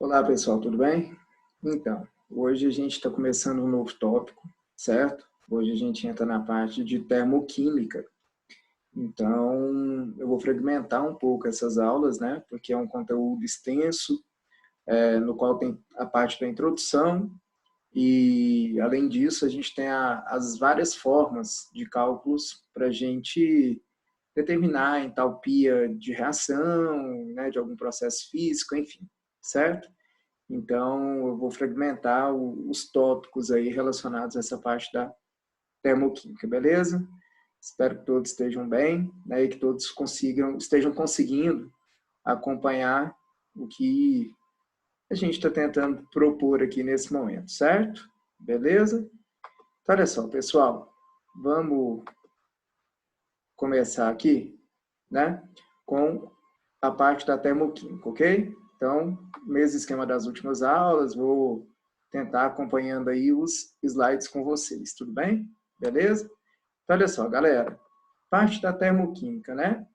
Olá, pessoal, tudo bem? Então, hoje a gente está começando um novo tópico, certo? Hoje a gente entra na parte de termoquímica. Então, eu vou fragmentar um pouco essas aulas, né? Porque é um conteúdo extenso, no qual tem a parte da introdução e, além disso, a gente tem as várias formas de cálculos para a gente determinar a entalpia de reação, né, de algum processo físico, enfim, certo? Então, eu vou fragmentar os tópicos aí relacionados a essa parte da termoquímica, beleza? Espero que todos estejam bem, né, e que todos estejam conseguindo acompanhar o que a gente está tentando propor aqui nesse momento, certo? Beleza? Então, olha só, pessoal, vamos começar aqui, né, com a parte da termoquímica, ok? Então, mesmo esquema das últimas aulas, vou tentar acompanhando aí os slides com vocês, tudo bem? Beleza? Então, olha só, galera, parte da termoquímica, né?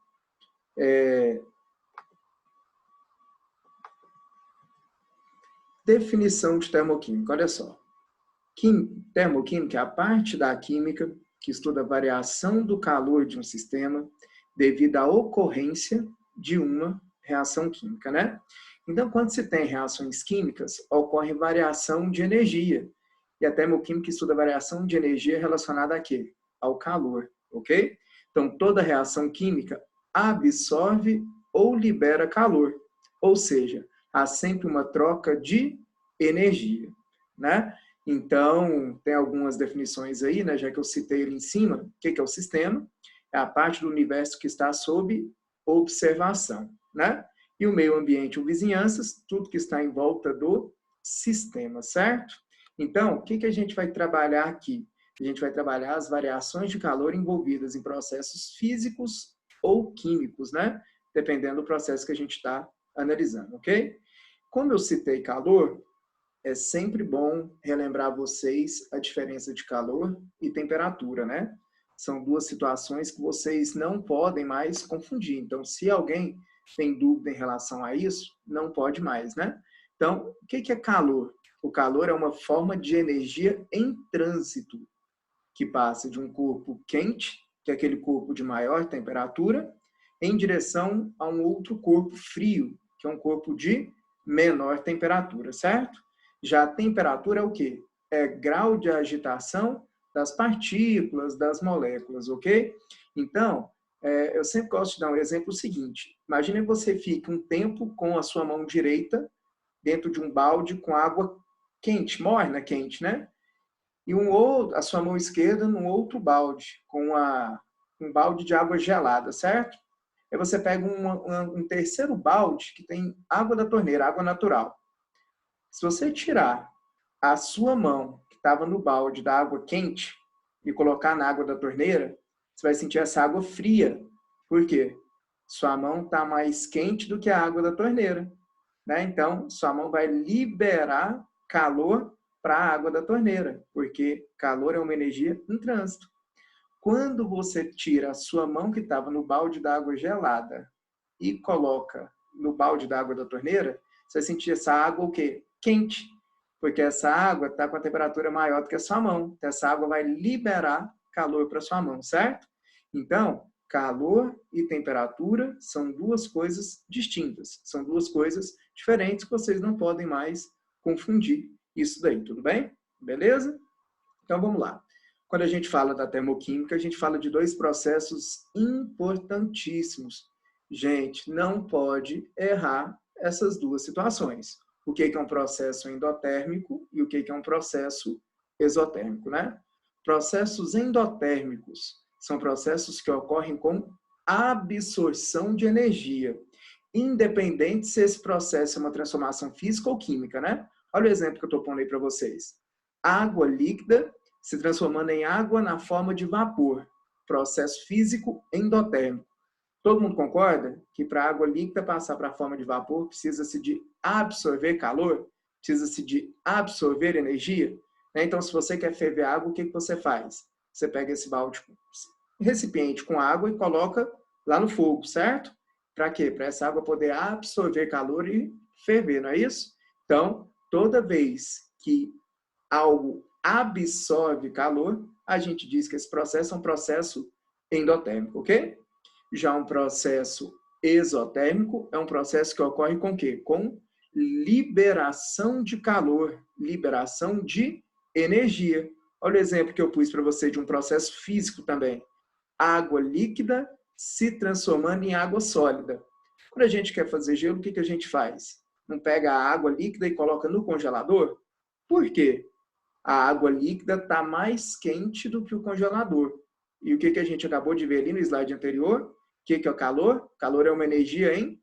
Definição de termoquímica, olha só. Termoquímica é a parte da química que estuda a variação do calor de um sistema devido à ocorrência de uma reação química, né? Então, quando se tem reações químicas, ocorre variação de energia. E a termoquímica estuda a variação de energia relacionada a quê? Ao calor, ok? Então, toda reação química absorve ou libera calor. Ou seja, há sempre uma troca de energia, né? Então, tem algumas definições aí, né, já que eu citei ele em cima. O que é o sistema? É a parte do universo que está sob observação, né? E o meio ambiente ou vizinhanças, tudo que está em volta do sistema, certo? Então, o que a gente vai trabalhar aqui? A gente vai trabalhar as variações de calor envolvidas em processos físicos ou químicos, né? Dependendo do processo que a gente está analisando, ok? Como eu citei calor, é sempre bom relembrar vocês a diferença de calor e temperatura, né? São duas situações que vocês não podem mais confundir. Então, se alguém tem dúvida em relação a isso, não pode mais, né? Então, o que é calor? O calor é uma forma de energia em trânsito, que passa de um corpo quente, que é aquele corpo de maior temperatura, em direção a um outro corpo frio, que é um corpo de menor temperatura, certo? Já a temperatura é o quê? É grau de agitação das partículas, das moléculas, ok? Então, eu sempre gosto de dar um exemplo seguinte. Imagine que você fique um tempo com a sua mão direita dentro de um balde com água quente, morna quente, né? E a sua mão esquerda num outro balde, com um balde de água gelada, certo? Aí você pega um terceiro balde que tem água da torneira, água natural. Se você tirar a sua mão, que estava no balde da água quente, e colocar na água da torneira, você vai sentir essa água fria. Por quê? Sua mão está mais quente do que a água da torneira, né? Então, sua mão vai liberar calor para a água da torneira, porque calor é uma energia em trânsito. Quando você tira a sua mão que estava no balde d'água gelada e coloca no balde d'água da torneira, você vai sentir essa água o quê? Quente, porque essa água está com a temperatura maior do que a sua mão. Então, essa água vai liberar calor para a sua mão, certo? Então, calor e temperatura são duas coisas distintas, são duas coisas diferentes que vocês não podem mais confundir isso daí, tudo bem? Beleza? Então, vamos lá. Quando a gente fala da termoquímica, a gente fala de dois processos importantíssimos. Gente, não pode errar essas duas situações. O que é um processo endotérmico e o que é um processo exotérmico, né? Processos endotérmicos são processos que ocorrem com absorção de energia, independente se esse processo é uma transformação física ou química, né? Olha o exemplo que eu estou pondo aí para vocês. Água líquida se transformando em água na forma de vapor, processo físico endotérmico. Todo mundo concorda que para a água líquida passar para a forma de vapor precisa-se de absorver calor, precisa-se de absorver energia? Então, se você quer ferver água, o que você faz? Você pega esse balde, recipiente com água e coloca lá no fogo, certo? Para quê? Para essa água poder absorver calor e ferver, não é isso? Então, toda vez que algo absorve calor, a gente diz que esse processo é um processo endotérmico, ok? Já um processo exotérmico é um processo que ocorre com o quê? Com liberação de calor, liberação de energia. Olha o exemplo que eu pus para você de um processo físico também. Água líquida se transformando em água sólida. Quando a gente quer fazer gelo, o que a gente faz? Não pega a água líquida e coloca no congelador? Por quê? A água líquida está mais quente do que o congelador. E o que a gente acabou de ver ali no slide anterior? O que é o calor? Calor é uma energia em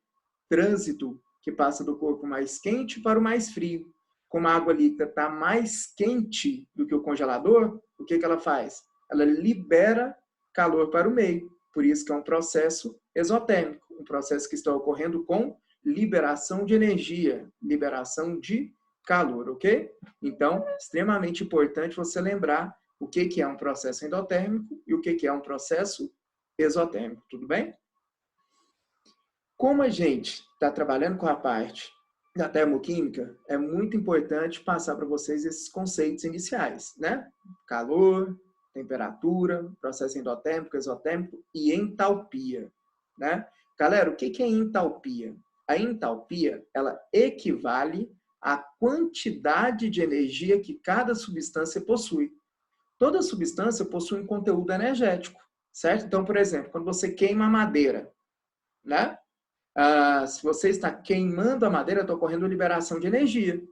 trânsito, que passa do corpo mais quente para o mais frio. Como a água líquida está mais quente do que o congelador, o que ela faz? Ela libera calor para o meio. Por isso que é um processo exotérmico, um processo que está ocorrendo com liberação de energia, liberação de calor, ok? Então, extremamente importante você lembrar o que é um processo endotérmico e o que é um processo exotérmico, tudo bem? Como a gente está trabalhando com a parte da termoquímica, é muito importante passar para vocês esses conceitos iniciais, né? Calor, temperatura, processo endotérmico, exotérmico e entalpia, né? Galera, o que é entalpia? A entalpia, ela equivale à quantidade de energia que cada substância possui. Toda substância possui um conteúdo energético, certo? Então, por exemplo, quando você queima a madeira, né? Se você está queimando a madeira, está ocorrendo liberação de energia.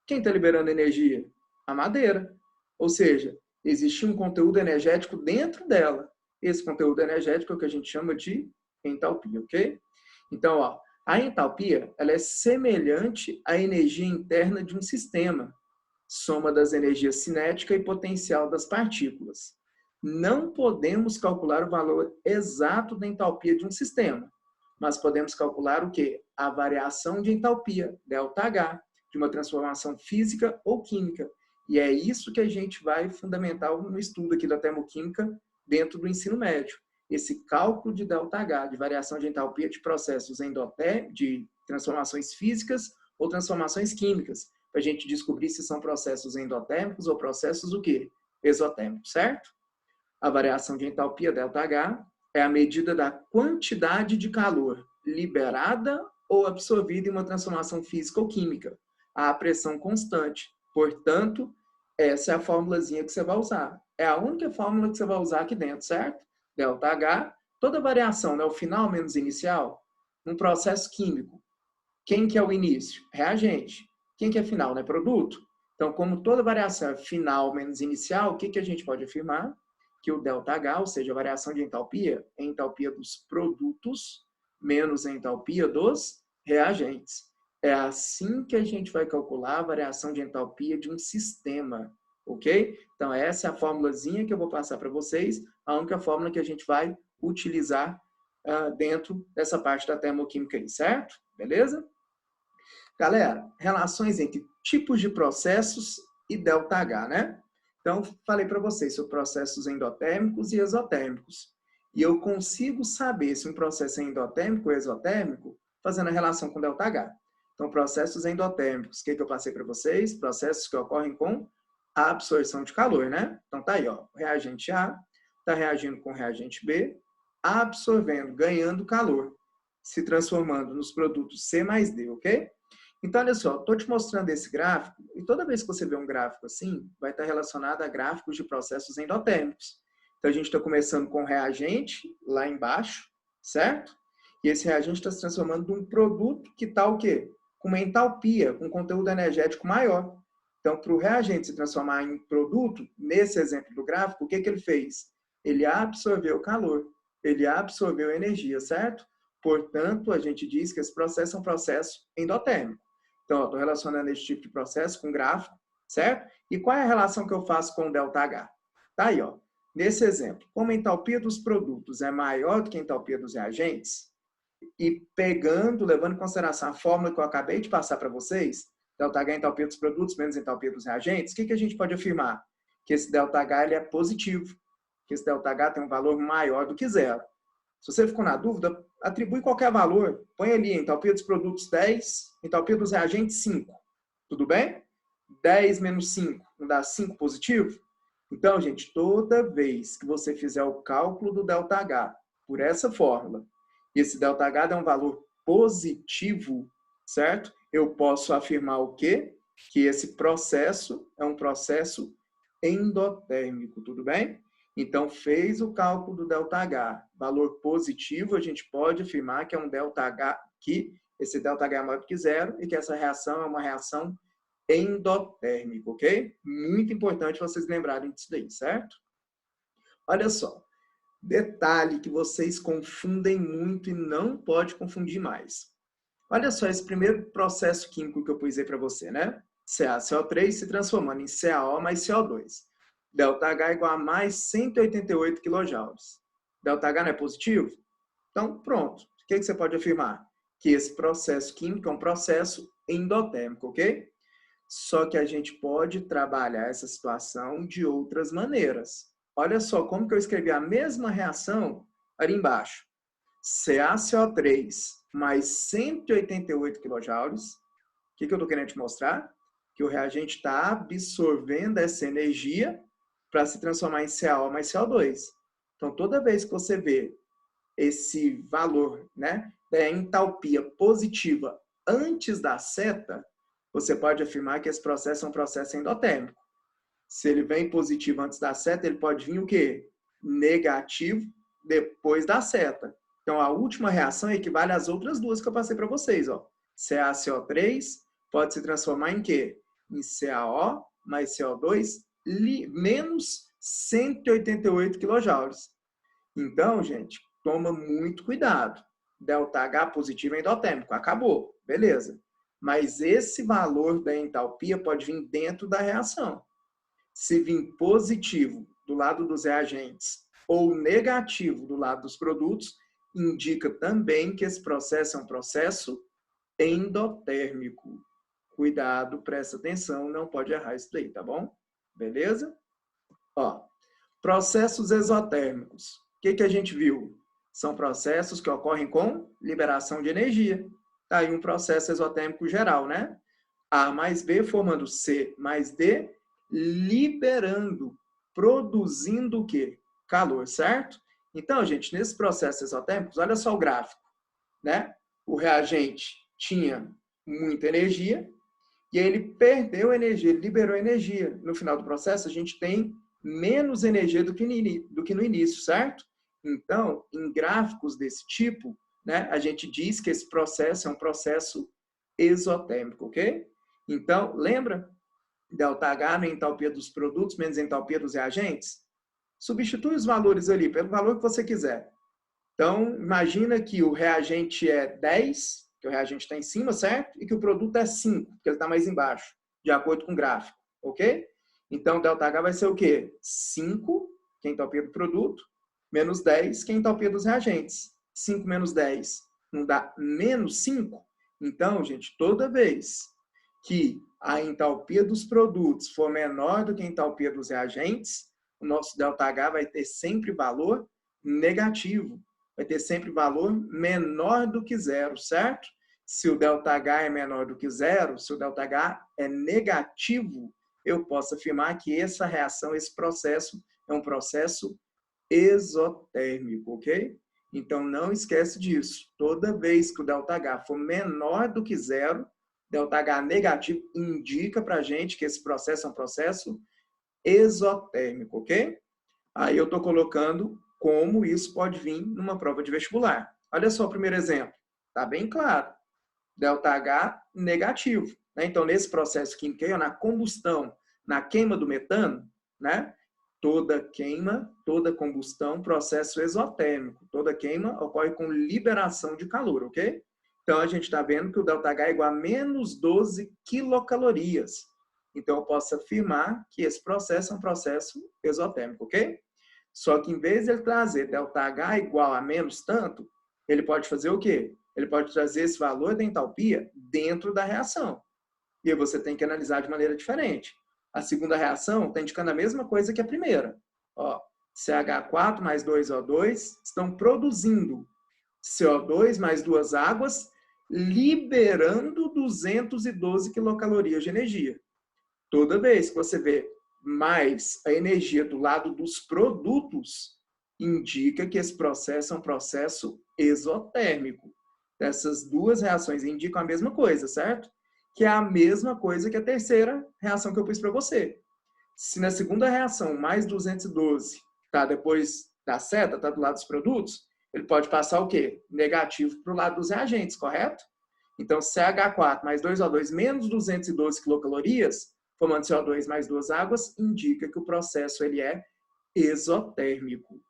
Quem está liberando energia? A madeira. Ou seja, existe um conteúdo energético dentro dela. Esse conteúdo energético é o que a gente chama de entalpia, ok? Então, ó, a entalpia ela é semelhante à energia interna de um sistema, soma das energias cinética e potencial das partículas. Não podemos calcular o valor exato da entalpia de um sistema, mas podemos calcular o quê? A variação de entalpia, ΔH, de uma transformação física ou química. E é isso que a gente vai fundamentar no estudo aqui da termoquímica dentro do ensino médio. Esse cálculo de ΔH, de variação de entalpia de processos endotérmicos, de transformações físicas ou transformações químicas, para a gente descobrir se são processos endotérmicos ou processos o quê? Exotérmicos, certo? A variação de entalpia, ΔH, é a medida da quantidade de calor liberada ou absorvida em uma transformação física ou química, à pressão constante. Portanto, essa é a formulazinha que você vai usar. É a única fórmula que você vai usar aqui dentro, certo? ΔH, toda variação, né? O final menos inicial, num processo químico. Quem que é o início? Reagente. Quem que é final? Né? Produto. Então, como toda variação é final menos inicial, o que a gente pode afirmar? Que o ΔH, ou seja, a variação de entalpia, é a entalpia dos produtos menos a entalpia dos reagentes. É assim que a gente vai calcular a variação de entalpia de um sistema, ok? Então, essa é a formulazinha que eu vou passar para vocês, a única fórmula que a gente vai utilizar dentro dessa parte da termoquímica aí, certo? Beleza? Galera, relações entre tipos de processos e ΔH, né? Então, falei para vocês sobre processos endotérmicos e exotérmicos. E eu consigo saber se um processo é endotérmico ou exotérmico fazendo a relação com ΔH. Então, processos endotérmicos, o que eu passei para vocês? Processos que ocorrem com a absorção de calor, né? Então, tá aí, ó, o reagente A está reagindo com o reagente B, absorvendo, ganhando calor, se transformando nos produtos C mais D, ok? Então, olha só, estou te mostrando esse gráfico, e toda vez que você vê um gráfico assim, vai estar relacionado a gráficos de processos endotérmicos. Então, a gente está começando com reagente, lá embaixo, certo? E esse reagente está se transformando num produto que está o quê? Com uma entalpia, com conteúdo energético maior. Então, para o reagente se transformar em produto, nesse exemplo do gráfico, o que ele fez? Ele absorveu calor, ele absorveu energia, certo? Portanto, a gente diz que esse processo é um processo endotérmico. Então, estou relacionando esse tipo de processo com gráfico, certo? E qual é a relação que eu faço com o ΔH? Tá aí, ó. Nesse exemplo, como a entalpia dos produtos é maior do que a entalpia dos reagentes, e levando em consideração a fórmula que eu acabei de passar para vocês, ΔH é a entalpia dos produtos menos a entalpia dos reagentes, o que a gente pode afirmar? Que esse ΔH ele é positivo, que esse ΔH tem um valor maior do que zero. Se você ficou na dúvida, atribui qualquer valor. Põe ali, entalpia dos produtos 10, entalpia dos reagentes 5. Tudo bem? 10 menos 5 não dá 5 positivo? Então, gente, toda vez que você fizer o cálculo do ΔH por essa fórmula, e esse ΔH dá um valor positivo, certo? Eu posso afirmar o quê? Que esse processo é um processo endotérmico, tudo bem? Então, fez o cálculo do ΔH, valor positivo, a gente pode afirmar que é um ΔH, que esse ΔH é maior do que zero e que essa reação é uma reação endotérmica, ok? Muito importante vocês lembrarem disso daí, certo? Olha só, detalhe que vocês confundem muito e não pode confundir mais. Olha só esse primeiro processo químico que eu pus aí para você, né? CaCO3 se transformando em CaO mais CO2. ΔH igual a mais 188 kJ. ΔH não é positivo? Então, pronto. O que você pode afirmar? Que esse processo químico é um processo endotérmico, ok? Só que a gente pode trabalhar essa situação de outras maneiras. Olha só como que eu escrevi a mesma reação ali embaixo. CaCO3 mais 188 kJ. O que eu estou querendo te mostrar? Que o reagente está absorvendo essa energia para se transformar em CaO mais CO2. Então, toda vez que você vê esse valor, né, da entalpia positiva antes da seta, você pode afirmar que esse processo é um processo endotérmico. Se ele vem positivo antes da seta, ele pode vir o quê? Negativo depois da seta. Então, a última reação equivale às outras duas que eu passei para vocês. Ó. CaCO3 pode se transformar em quê? Em CaO mais CO2 menos 188 kJ. Então, gente, toma muito cuidado. ΔH positivo é endotérmico. Acabou. Beleza. Mas esse valor da entalpia pode vir dentro da reação. Se vir positivo do lado dos reagentes ou negativo do lado dos produtos, indica também que esse processo é um processo endotérmico. Cuidado, presta atenção, não pode errar isso daí, tá bom? Beleza? Ó, processos exotérmicos. O que a gente viu? São processos que ocorrem com liberação de energia. Tá aí um processo exotérmico geral, né? A mais B formando C mais D, liberando, produzindo o quê? Calor, certo? Então, gente, nesses processos exotérmicos, olha só o gráfico, né? O reagente tinha muita energia e aí ele perdeu energia, ele liberou energia. No final do processo, a gente tem menos energia do que no início, certo? Então, em gráficos desse tipo, né, a gente diz que esse processo é um processo exotérmico, ok? Então, lembra? ΔH na entalpia dos produtos menos entalpia dos reagentes? Substitui os valores ali pelo valor que você quiser. Então, imagina que o reagente é 10, que o reagente está em cima, certo? E que o produto é 5, porque ele está mais embaixo, de acordo com o gráfico, ok? Então, ΔH vai ser o quê? 5, que é a entalpia do produto, menos 10, que é a entalpia dos reagentes. 5 menos 10 não dá menos 5? Então, gente, toda vez que a entalpia dos produtos for menor do que a entalpia dos reagentes, o nosso ΔH vai ter sempre valor negativo. Vai ter sempre valor menor do que zero, certo? Se o ΔH é menor do que zero, se o ΔH é negativo, eu posso afirmar que essa reação, esse processo, é um processo exotérmico, ok? Então, não esquece disso. Toda vez que o ΔH for menor do que zero, ΔH negativo indica para a gente que esse processo é um processo exotérmico, ok? Aí eu estou colocando como isso pode vir numa prova de vestibular. Olha só o primeiro exemplo. Está bem claro. ΔH negativo. Né? Então, nesse processo químico aí, na combustão, na queima do metano, né? Toda queima, toda combustão, processo exotérmico. Toda queima ocorre com liberação de calor, ok? Então, a gente está vendo que o ΔH é igual a menos 12 quilocalorias. Então, eu posso afirmar que esse processo é um processo exotérmico, ok? Só que, em vez de ele trazer ΔH igual a menos tanto, ele pode fazer o quê? Ele pode trazer esse valor da entalpia dentro da reação. E aí você tem que analisar de maneira diferente. A segunda reação está indicando a mesma coisa que a primeira. Ó, CH4 mais 2O2 estão produzindo CO2 mais duas águas liberando 212 quilocalorias de energia. Toda vez que você vê mais a energia do lado dos produtos, indica que esse processo é um processo exotérmico. Essas duas reações indicam a mesma coisa, certo? Que é a mesma coisa que a terceira reação que eu pus para você. Se na segunda reação, mais 212, tá depois da seta, está do lado dos produtos, ele pode passar o quê? Negativo para o lado dos reagentes, correto? Então, CH4 mais 2O2 menos 212 quilocalorias, formando CO2 mais 2 águas, indica que o processo ele é exotérmico.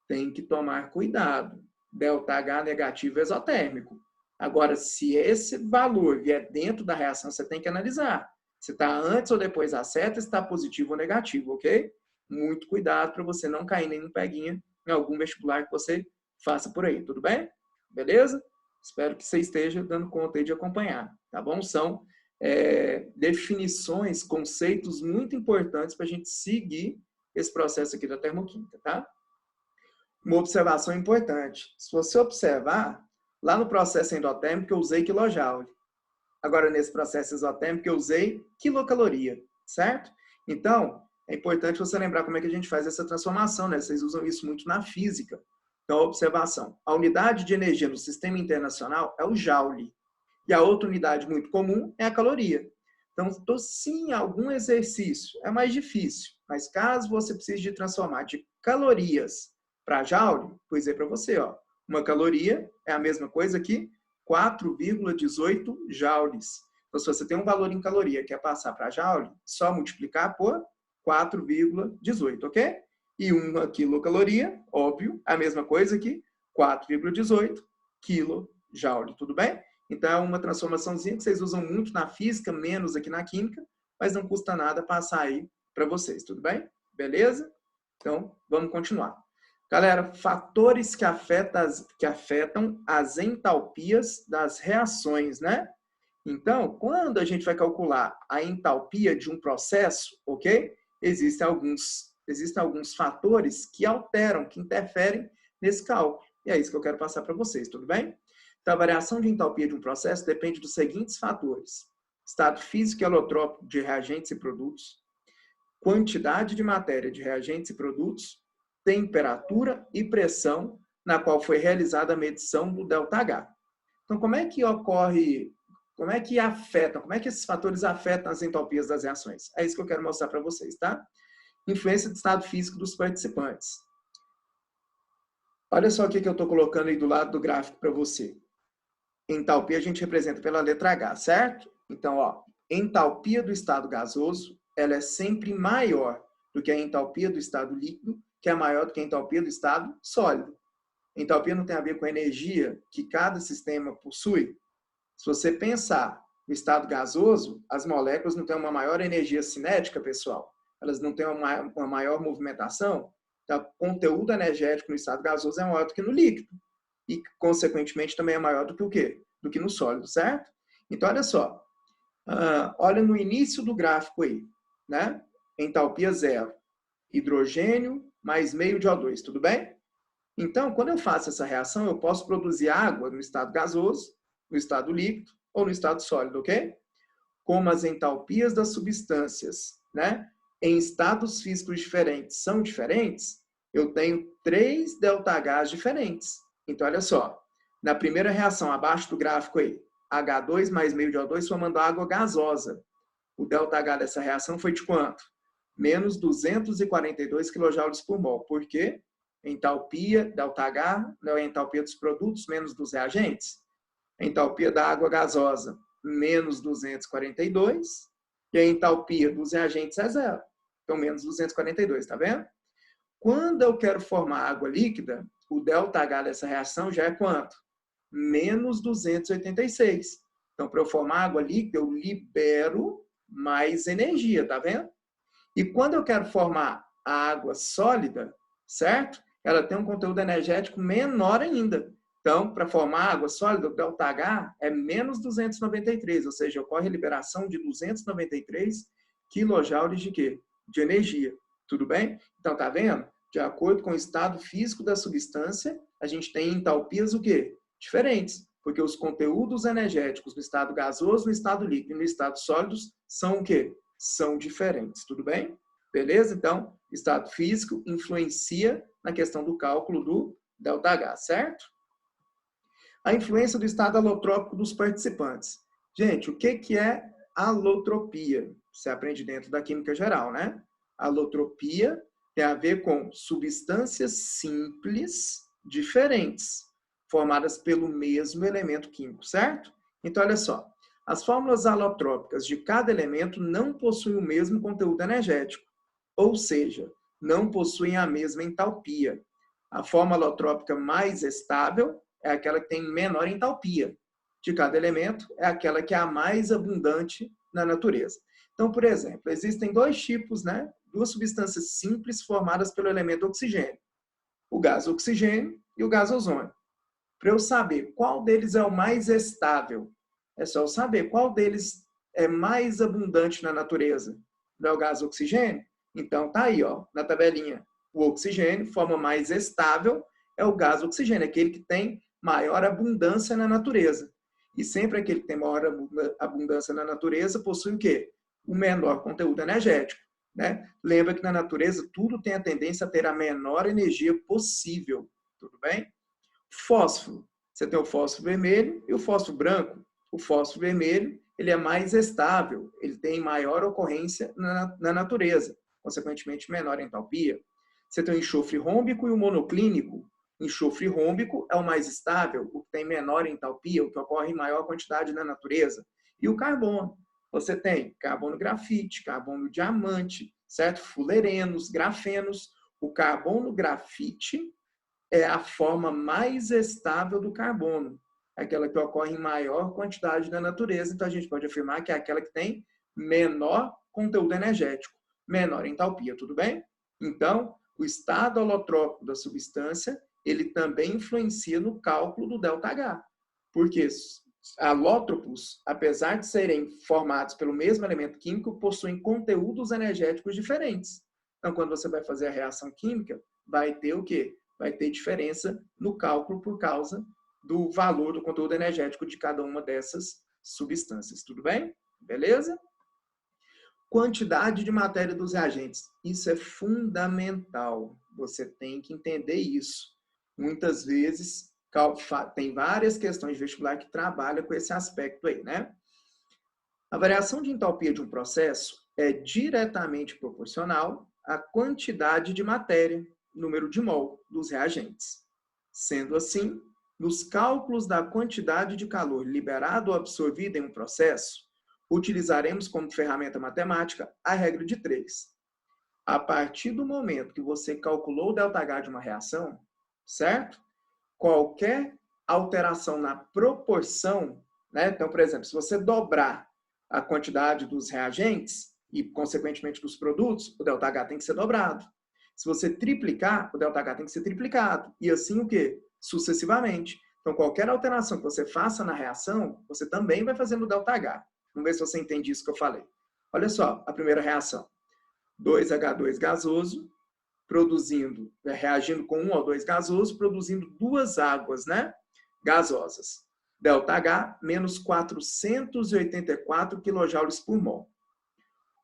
Tem que tomar cuidado. ΔH negativo exotérmico. Agora, se esse valor vier dentro da reação, você tem que analisar. Se está antes ou depois da seta, se está positivo ou negativo, ok? Muito cuidado para você não cair nenhum peguinha em algum vestibular que você faça por aí, tudo bem? Beleza? Espero que você esteja dando conta aí de acompanhar, tá bom? São definições, conceitos muito importantes para a gente seguir esse processo aqui da termoquímica, tá? Uma observação importante. Se você observar, lá no processo endotérmico eu usei quilojoule. Agora, nesse processo exotérmico eu usei quilocaloria, certo? Então, é importante você lembrar como é que a gente faz essa transformação, né? Vocês usam isso muito na física. Então, observação. A unidade de energia no sistema internacional é o joule. E a outra unidade muito comum é a caloria. Então, sim, algum exercício é mais difícil, mas caso você precise de transformar de calorias para joule, pois é para você, ó. Uma caloria é a mesma coisa que 4,18 joules. Então, se você tem um valor em caloria que quer passar para joule, só multiplicar por 4,18, ok? E uma quilocaloria, óbvio, é a mesma coisa que 4,18 quilojoule, tudo bem? Então, é uma transformaçãozinha que vocês usam muito na física, menos aqui na química, mas não custa nada passar aí para vocês, tudo bem? Beleza? Então, vamos continuar. Galera, fatores que afetam as entalpias das reações, né? Então, quando a gente vai calcular a entalpia de um processo, ok? Existem alguns fatores que alteram, que interferem nesse cálculo. E é isso que eu quero passar para vocês, tudo bem? Então, a variação de entalpia de um processo depende dos seguintes fatores: estado físico e alotrópico de reagentes e produtos, quantidade de matéria de reagentes e produtos, temperatura e pressão na qual foi realizada a medição do ΔH. Então, como é que ocorre, como é que esses fatores afetam as entalpias das reações? É isso que eu quero mostrar para vocês, tá? Influência do estado físico dos participantes. Olha só o que eu estou colocando aí do lado do gráfico para você. Entalpia a gente representa pela letra H, certo? Então, ó, entalpia do estado gasoso, ela é sempre maior do que a entalpia do estado líquido, que é maior do que a entalpia do estado sólido. Entalpia não tem a ver com a energia que cada sistema possui. Se você pensar no estado gasoso, as moléculas não têm uma maior energia cinética, pessoal. Elas não têm uma maior movimentação. Então, o conteúdo energético no estado gasoso é maior do que no líquido. E, consequentemente, também é maior do que o quê? Do que no sólido, certo? Então, olha só. Olha no início do gráfico aí, né? Entalpia zero. Hidrogênio mais meio de O2, tudo bem? Então, quando eu faço essa reação, eu posso produzir água no estado gasoso, no estado líquido ou no estado sólido, ok? Como as entalpias das substâncias, né, em estados físicos diferentes são diferentes, eu tenho 3 ΔHs diferentes. Então, olha só. Na primeira reação, abaixo do gráfico aí, H2 mais meio de O2 formando água gasosa. O ΔH dessa reação foi de quanto? Menos 242 kJ por mol. Por quê? Entalpia, ΔH, não é a entalpia dos produtos, menos dos reagentes. A entalpia da água gasosa, menos 242. E a entalpia dos reagentes é zero. Então, menos 242, tá vendo? Quando eu quero formar água líquida, o ΔH dessa reação já é quanto? Menos 286. Então, para eu formar água líquida, eu libero mais energia, tá vendo? E quando eu quero formar a água sólida, certo? Ela tem um conteúdo energético menor ainda. Então, para formar água sólida, o ΔH é menos 293, ou seja, ocorre a liberação de 293 quilojoules de quê? De energia. Tudo bem? Então, tá vendo? De acordo com o estado físico da substância, a gente tem entalpias o quê? Diferentes. Porque os conteúdos energéticos no estado gasoso, no estado líquido e no estado sólido são o quê? São diferentes, tudo bem? Beleza? Então, estado físico influencia na questão do cálculo do ΔH, certo? A influência do estado alotrópico dos participantes. Gente, o que é alotropia? Você aprende dentro da química geral, né? Alotropia tem a ver com substâncias simples diferentes, formadas pelo mesmo elemento químico, certo? Então, olha só. As fórmulas alotrópicas de cada elemento não possuem o mesmo conteúdo energético, ou seja, não possuem a mesma entalpia. A fórmula alotrópica mais estável é aquela que tem menor entalpia de cada elemento, é aquela que é a mais abundante na natureza. Então, por exemplo, existem dois tipos, né? Duas substâncias simples formadas pelo elemento oxigênio. O gás oxigênio e o gás ozônio. Para eu saber qual deles é o mais estável, é só eu saber qual deles é mais abundante na natureza. Não é o gás oxigênio? Então, tá aí, ó, na tabelinha. O oxigênio, forma mais estável, é o gás oxigênio, aquele que tem maior abundância na natureza. E sempre aquele que tem maior abundância na natureza possui o quê? O menor conteúdo energético. Né? Lembra que na natureza tudo tem a tendência a ter a menor energia possível. Tudo bem? Fósforo. Você tem o fósforo vermelho e o fósforo branco. O fósforo vermelho ele é mais estável, ele tem maior ocorrência na natureza, consequentemente menor entalpia. Você tem o enxofre rômbico e o monoclínico. O enxofre rômbico é o mais estável, o que tem menor entalpia, o que ocorre em maior quantidade na natureza. E o carbono. Você tem carbono grafite, carbono diamante, certo? Fulerenos, grafenos. O carbono grafite é a forma mais estável do carbono, aquela que ocorre em maior quantidade na natureza. Então, a gente pode afirmar que é aquela que tem menor conteúdo energético, menor entalpia, tudo bem? Então, o estado alotrópico da substância, ele também influencia no cálculo do ΔH, porque alótropos, apesar de serem formados pelo mesmo elemento químico, possuem conteúdos energéticos diferentes. Então, quando você vai fazer a reação química, vai ter o quê? Vai ter diferença no cálculo por causa do valor do conteúdo energético de cada uma dessas substâncias. Tudo bem? Beleza? Quantidade de matéria dos reagentes. Isso é fundamental. Você tem que entender isso. Muitas vezes, tem várias questões de vestibular que trabalham com esse aspecto aí, né? A variação de entalpia de um processo é diretamente proporcional à quantidade de matéria, número de mol, dos reagentes. Sendo assim, nos cálculos da quantidade de calor liberado ou absorvido em um processo, utilizaremos como ferramenta matemática a regra de 3. A partir do momento que você calculou o ΔH de uma reação, certo? Qualquer alteração na proporção, né? Então, por exemplo, se você dobrar a quantidade dos reagentes e, consequentemente, dos produtos, o ΔH tem que ser dobrado. Se você triplicar, o ΔH tem que ser triplicado. E assim o quê? Sucessivamente. Então, qualquer alteração que você faça na reação, você também vai fazer no ΔH. Vamos ver se você entende isso que eu falei. Olha só, a primeira reação. 2H2 gasoso, reagindo com 1O2 gasoso, produzindo duas águas, né? Gasosas. ΔH, menos 484 kJ por mol.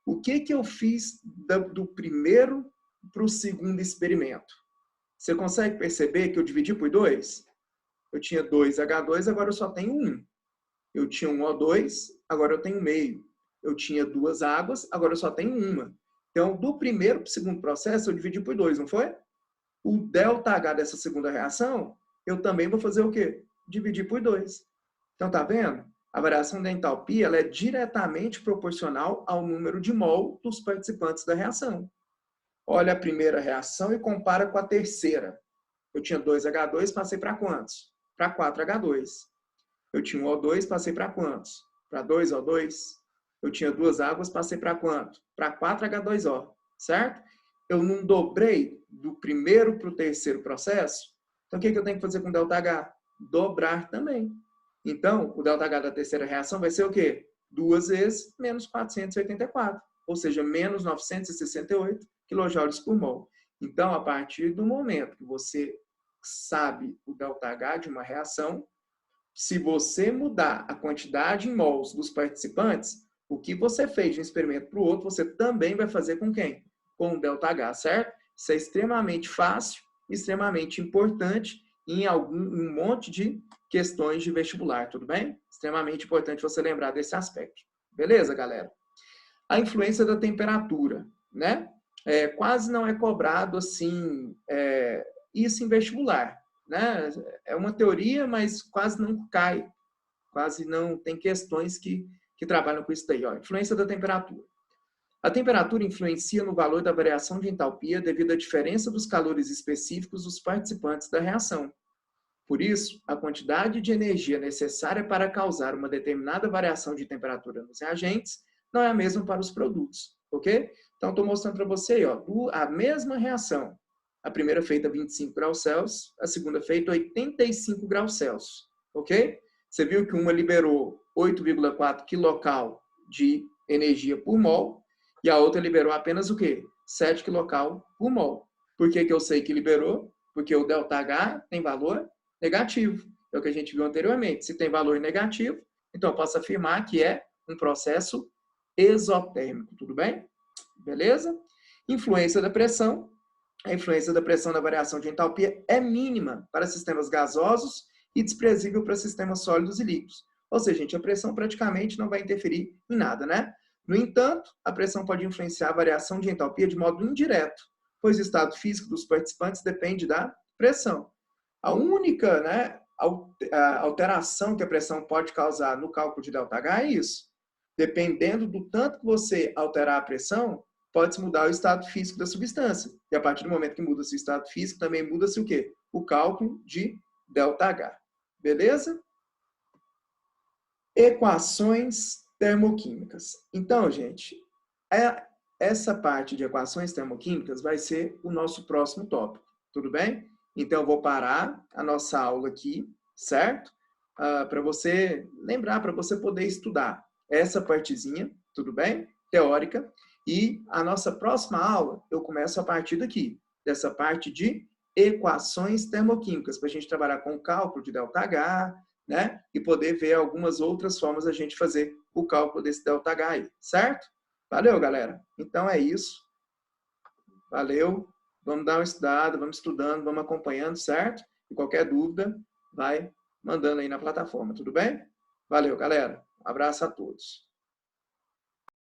O que eu fiz do primeiro para o segundo experimento? Você consegue perceber que eu dividi por 2? Eu tinha 2H2, agora eu só tenho 1. Eu tinha 1O2, agora eu tenho meio. Eu tinha duas águas, agora eu só tenho uma. Então, do primeiro para o segundo processo, eu dividi por 2, não foi? O ΔH dessa segunda reação, eu também vou fazer o quê? Dividir por 2. Então, tá vendo? A variação da entalpia ela é diretamente proporcional ao número de mol dos participantes da reação. Olha a primeira reação e compara com a terceira. Eu tinha 2H2, passei para quantos? Para 4H2. Eu tinha 1O2, passei para quantos? Para 2O2. Eu tinha duas águas, passei para quanto? Para 4H2O, certo? Eu não dobrei do primeiro para o terceiro processo. Então, o que eu tenho que fazer com o ΔH? Dobrar também. Então, o ΔH da terceira reação vai ser o quê? 2 vezes menos 484, ou seja, menos 968 kJ por mol. Então, a partir do momento que você sabe o ΔH de uma reação, se você mudar a quantidade em mols dos participantes, o que você fez de um experimento para o outro, você também vai fazer com quem? Com o ΔH, certo? Isso é extremamente fácil, extremamente importante em um monte de questões de vestibular, tudo bem? Extremamente importante você lembrar desse aspecto. Beleza, galera? A influência da temperatura, né? Quase não é cobrado assim isso em vestibular, né? É uma teoria, mas quase não cai, quase não tem questões que trabalham com isso daí. Ó. Influência da temperatura. A temperatura influencia no valor da variação de entalpia devido à diferença dos calores específicos dos participantes da reação. Por isso, a quantidade de energia necessária para causar uma determinada variação de temperatura nos reagentes não é a mesma para os produtos, ok? Então, estou mostrando para você aí, ó, a mesma reação. A primeira feita a 25 graus Celsius, a segunda feita a 85 graus Celsius, ok? Você viu que uma liberou 8,4 kcal de energia por mol e a outra liberou apenas o quê? 7 kcal por mol. Por que eu sei que liberou? Porque o ΔH tem valor negativo. É o que a gente viu anteriormente. Se tem valor negativo, então eu posso afirmar que é um processo exotérmico. Tudo bem? Beleza? Influência da pressão. A influência da pressão na variação de entalpia é mínima para sistemas gasosos e desprezível para sistemas sólidos e líquidos. Ou seja, gente, a pressão praticamente não vai interferir em nada, né? No entanto, a pressão pode influenciar a variação de entalpia de modo indireto, pois o estado físico dos participantes depende da pressão. A única, né, alteração que a pressão pode causar no cálculo de ΔH é isso. Dependendo do tanto que você alterar a pressão, pode-se mudar o estado físico da substância. E a partir do momento que muda-se o estado físico, também muda-se o quê? O cálculo de ΔH. Beleza? Equações termoquímicas. Então, gente, essa parte de equações termoquímicas vai ser o nosso próximo tópico. Tudo bem? Então, eu vou parar a nossa aula aqui, certo? Para você lembrar, para você poder estudar essa partezinha, tudo bem? Teórica. E a nossa próxima aula, eu começo a partir daqui, dessa parte de equações termoquímicas, para a gente trabalhar com o cálculo de ΔH, né? E poder ver algumas outras formas da gente fazer o cálculo desse ΔH aí, certo? Valeu, galera. Então é isso. Valeu. Vamos dar uma estudada, vamos estudando, vamos acompanhando, certo? E qualquer dúvida, vai mandando aí na plataforma, tudo bem? Valeu, galera. Um abraço a todos.